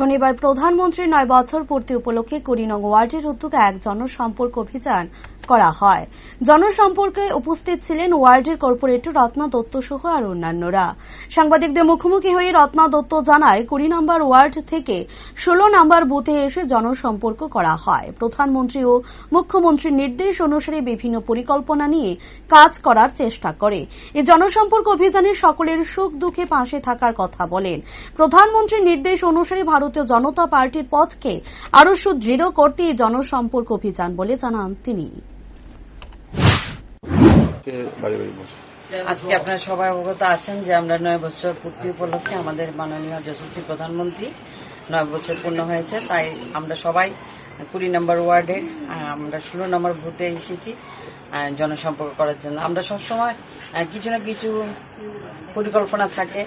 শনিবার প্রধানমন্ত্রীর 9 বছর পূর্তি উপলক্ষে 20 নং ওয়ার্ডের উদ্যোগে এক জনসম্পর্ক অভিযান করা হয়। জনসম্পর্কে উপস্থিত ছিলেন ওয়ার্ডের কর্পোরেটর রত্না দত্ত সহ আর অন্যান্যরা। সাংবাদিকদের মুখোমুখি হয়ে রত্না দত্ত জানায় 20 নম্বর ওয়ার্ড থেকে 16 নম্বর বুথে এসে জনসম্পর্ক করা হয়। প্রধানমন্ত্রী ও মুখ্যমন্ত্রীর নির্দেশ অনুসারে বিভিন্ন পরিকল্পনা নিয়ে কাজ করার চেষ্টা করে। এই জনসম্পর্ক অভিযানে সকলের সুখ দুঃখে পাশে থাকার কথা বলেন। প্রধানমন্ত্রীর নির্দেশ অনুসারে ভারতীয় জনতা পার্টির পথকে আরো সুদৃঢ় করতে এই জনসম্পর্ক অভিযান বলে জানান তিনি। আজকে আপনারা সবাই অবগত আছেন যে আমরা 9 বছর পূর্তি উপলক্ষে আমাদের মাননীয় যশস্বী প্রধানমন্ত্রী 9 বছর পূর্ণ হয়েছে, তাই আমরা সবাই 20 নম্বর ওয়ার্ডে আমরা 16 নম্বর বুথে এসেছি জনসম্পর্ক করার জন্য। আমরা সবসময় কিছু না কিছু পরিকল্পনা থাকে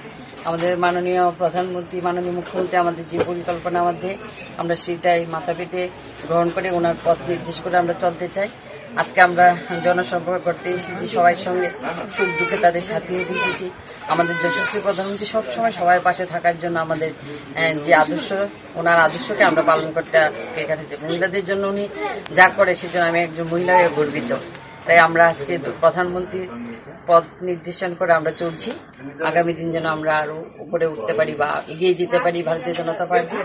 আমাদের মাননীয় প্রধানমন্ত্রী, মাননীয় মুখ্যমন্ত্রী আমাদের যে পরিকল্পনা মধ্যে আমরা সেটাই মাথা পেতে গ্রহণ করে ওনার পথ নির্দেশ করে আমরা চলতে চাই। আজকে আমরা জনসম্পর্ক করতে এসেছি, সবার সঙ্গে সুখ দুঃখে তাদের সাথে এসেছি। আমাদের যশস্বী প্রধানমন্ত্রী সবসময় সবার পাশে থাকার জন্য আমাদের যে আদর্শ, ওনার আদর্শকে আমরা পালন করতে এখানে মহিলাদের জন্য উনি যা করে সেজন্য আমি একজন মহিলা হয়ে গর্বিত। তাই আমরা আজকে প্রধানমন্ত্রীর পথ নির্দেশন করে আমরা চলছি। আগামী দিন যেন আমরা আরো উপরে উঠতে পারি বা এগিয়ে যেতে পারি ভারতীয় জনতা পার্টি।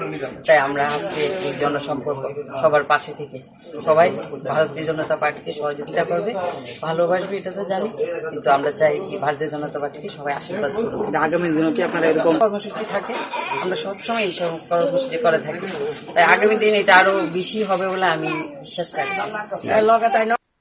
তাই আমরা আজকে এই জনসম্পর্ক সবার পাশে থেকে সবাই ভারতীয় জনতা পার্টিকে সহযোগিতা করবে, ভালোবাসবে, এটা তো জানি, কিন্তু আমরা চাই ভারতীয় জনতা পার্টিকে সবাই আশীর্বাদ করবে। আগামী দিনও কি আপনারা এরকম কর্মসূচি থাকে? আমরা সবসময় এইসব কর্মসূচি করে থাকি, তাই আগামী দিন এটা আরো বেশি হবে বলে আমি বিশ্বাস রাখি।